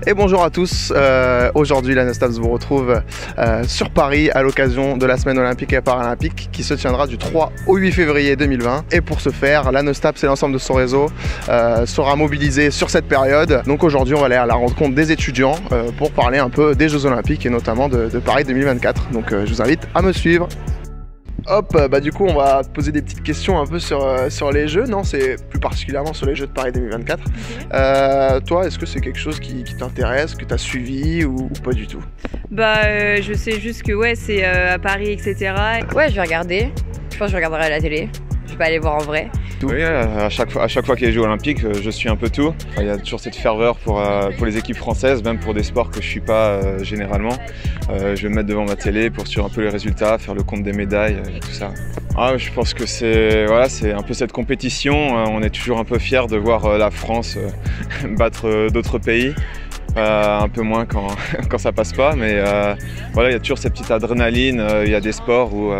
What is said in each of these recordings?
Et bonjour à tous, aujourd'hui la Nostabs vous retrouve sur Paris à l'occasion de la semaine olympique et paralympique qui se tiendra du 3 au 8 février 2020. Et pour ce faire, la Nostabs et l'ensemble de son réseau sera mobilisé sur cette période. Donc aujourd'hui on va aller à la rencontre des étudiants pour parler un peu des Jeux Olympiques et notamment de Paris 2024. Donc je vous invite à me suivre. Hop, du coup on va te poser des petites questions un peu sur les Jeux, non, c'est plus particulièrement sur les Jeux de Paris 2024. Okay. Toi, est-ce que c'est quelque chose qui t'intéresse, que tu as suivi ou pas du tout? Je sais juste que ouais, c'est à Paris, etc. Ouais, je vais regarder, je pense que je regarderai à la télé, je vais pas aller voir en vrai. Oui, à chaque fois qu'il y a les Jeux Olympiques, je suis un peu tout. Il y a toujours cette ferveur pour les équipes françaises, même pour des sports que je ne suis pas généralement. Je vais me mettre devant ma télé pour suivre un peu les résultats, faire le compte des médailles et tout ça. Je pense que c'est un peu cette compétition. On est toujours un peu fiers de voir la France battre d'autres pays. Un peu moins quand ça passe pas, mais il y a toujours cette petite adrénaline. Il y a des sports où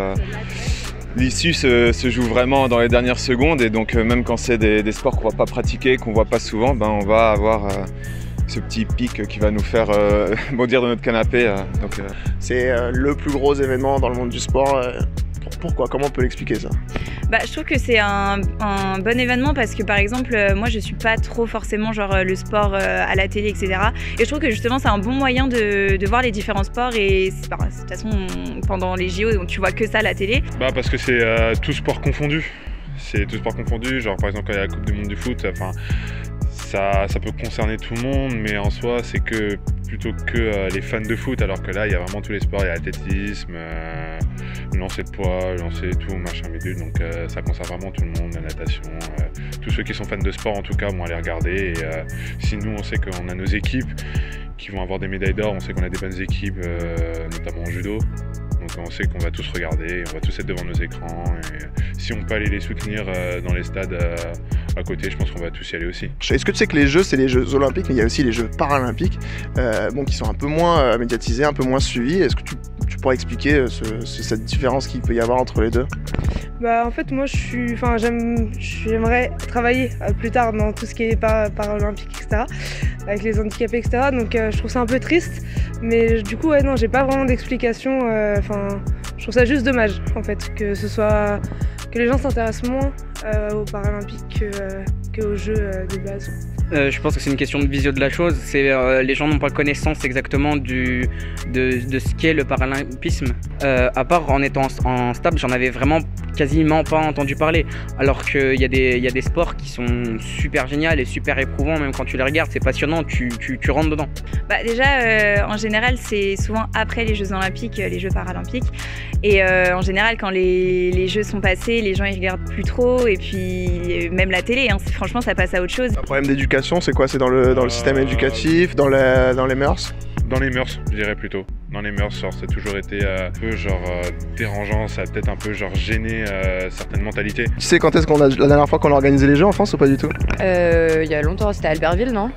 l'issue se joue vraiment dans les dernières secondes et donc même quand c'est des sports qu'on ne va pas pratiquer, qu'on ne voit pas souvent, on va avoir ce petit pic qui va nous faire bondir de notre canapé. C'est le plus gros événement dans le monde du sport. Pourquoi? Comment on peut l'expliquer ça? Je trouve que c'est un bon événement parce que par exemple moi je suis pas trop forcément le sport à la télé, etc. Et je trouve que justement c'est un bon moyen de voir les différents sports et de toute façon pendant les JO tu vois que ça à la télé. Parce que c'est tout sport confondu. C'est tout sport confondu, genre par exemple quand il y a la Coupe du Monde du foot, ça peut concerner tout le monde, mais en soi c'est que plutôt que les fans de foot, alors que là il y a vraiment tous les sports, il y a l'athlétisme, le lancer de poids, le lancer tout, machin bidule, donc ça concerne vraiment tout le monde, la natation, tous ceux qui sont fans de sport en tout cas vont aller regarder, et si nous on sait qu'on a nos équipes qui vont avoir des médailles d'or, on sait qu'on a des bonnes équipes, notamment en judo. Donc on sait qu'on va tous regarder, on va tous être devant nos écrans et si on peut aller les soutenir dans les stades à côté, je pense qu'on va tous y aller aussi. Est-ce que tu sais que les Jeux, c'est les Jeux Olympiques, mais il y a aussi les Jeux Paralympiques qui sont un peu moins médiatisés, un peu moins suivis. Est-ce que tu pourrais expliquer cette différence qu'il peut y avoir entre les deux? En fait, moi, j'aimerais travailler plus tard dans tout ce qui est paralympique, etc., avec les handicapés, etc. Donc, je trouve ça un peu triste, mais du coup, non, j'ai pas vraiment d'explication. Je trouve ça juste dommage, en fait, que les gens s'intéressent moins aux paralympiques qu'aux Jeux de base. Je pense que c'est une question de vision de la chose. Les gens n'ont pas connaissance exactement de ce qu'est le paralympisme. À part en étant en stable, j'en avais vraiment quasiment pas entendu parler. Alors qu'il y a des sports qui sont super géniaux et super éprouvants, même quand tu les regardes, c'est passionnant, tu rentres dedans. Déjà, en général, c'est souvent après les Jeux Olympiques, les Jeux Paralympiques. Et en général, quand les Jeux sont passés, les gens ils regardent plus trop. Et puis même la télé, franchement, ça passe à autre chose. Un problème d'éducation, c'est quoi? C'est dans le système éducatif, dans les mœurs? Dans les mœurs, je dirais plutôt. Dans les mœurs, ça a toujours été un peu dérangeant, ça a peut-être un peu gêné certaines mentalités. Tu sais quand est-ce la dernière fois qu'on a organisé les Jeux en France ou pas du tout? Il y a longtemps, c'était à Albertville, non?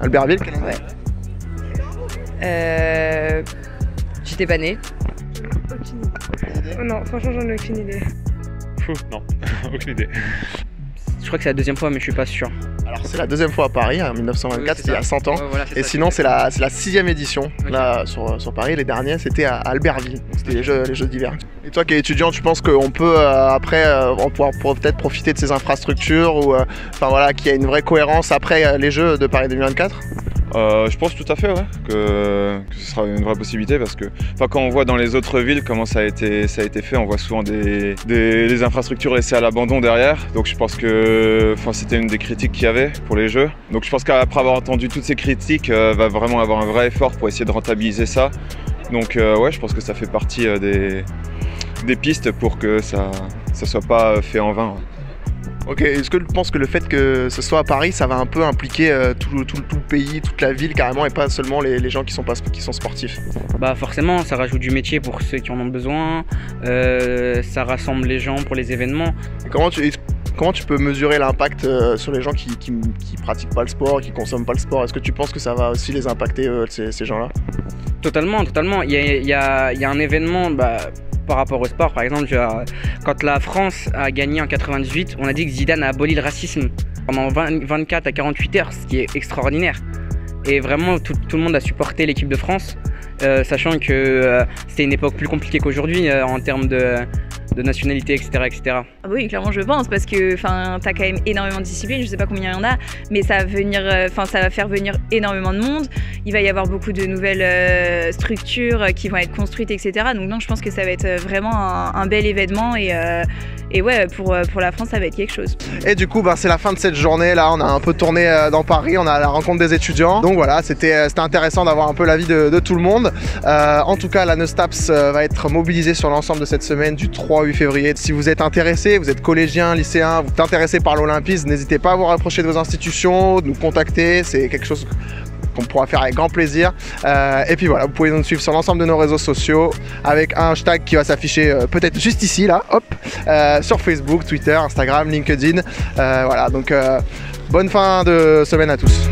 Albertville, quelle année? Ouais. J'étais pas née. Aucune idée. Oh non, franchement, j'en ai aucune idée. Non, aucune idée. Je crois que c'est la deuxième fois, mais je suis pas sûr. Alors c'est la deuxième fois à Paris, en 1924, c'était il y a 100 ans. Voilà, et sinon c'est la 6e édition. Okay. Là sur Paris, les derniers c'était à Albertville. C'était les Jeux d'hiver. Et toi qui es étudiant, tu penses qu'on peut après on pourra peut-être profiter de ces infrastructures ou qu'il y a une vraie cohérence après les Jeux de Paris 2024? Je pense tout à fait que ce sera une vraie possibilité parce que quand on voit dans les autres villes comment ça a été fait, on voit souvent des infrastructures laissées à l'abandon derrière. Donc je pense que c'était une des critiques qu'il y avait pour les Jeux. Donc je pense qu'après avoir entendu toutes ces critiques, va vraiment avoir un vrai effort pour essayer de rentabiliser ça. Donc je pense que ça fait partie des pistes pour que ça soit pas fait en vain. Ok, est-ce que tu penses que le fait que ce soit à Paris, ça va un peu impliquer tout le pays, toute la ville carrément, et pas seulement les gens qui sont sportifs? Forcément, ça rajoute du métier pour ceux qui en ont besoin, ça rassemble les gens pour les événements. Et comment tu peux mesurer l'impact sur les gens qui pratiquent pas le sport, qui consomment pas le sport? Est-ce que tu penses que ça va aussi les impacter, ces gens-là? Totalement. Il y a un événement par rapport au sport, par exemple, quand la France a gagné en 98, on a dit que Zidane a aboli le racisme pendant 24 à 48 heures, ce qui est extraordinaire. Et vraiment, tout le monde a supporté l'équipe de France, sachant que c'était une époque plus compliquée qu'aujourd'hui en termes de nationalité, etc., etc. Ah oui, clairement, je pense, parce que t'as quand même énormément de disciplines, je sais pas combien il y en a, mais ça va faire venir énormément de monde. Il va y avoir beaucoup de nouvelles structures qui vont être construites, etc. Donc non, je pense que ça va être vraiment un bel événement et ouais, pour la France, ça va être quelque chose. Et du coup, c'est la fin de cette journée. Là, on a un peu tourné dans Paris, on a la rencontre des étudiants. Donc voilà, c'était intéressant d'avoir un peu l'avis de tout le monde. En tout cas, la Nostaps va être mobilisée sur l'ensemble de cette semaine du 3 au 8 février. Si vous êtes intéressé, vous êtes collégien, lycéen, vous êtes intéressé par l'Olympisme, n'hésitez pas à vous rapprocher de vos institutions, de nous contacter. C'est quelque chose qu'on pourra faire avec grand plaisir. Et puis voilà, vous pouvez nous suivre sur l'ensemble de nos réseaux sociaux avec un hashtag qui va s'afficher peut-être juste ici, là, hop, sur Facebook, Twitter, Instagram, LinkedIn. Voilà, donc bonne fin de semaine à tous.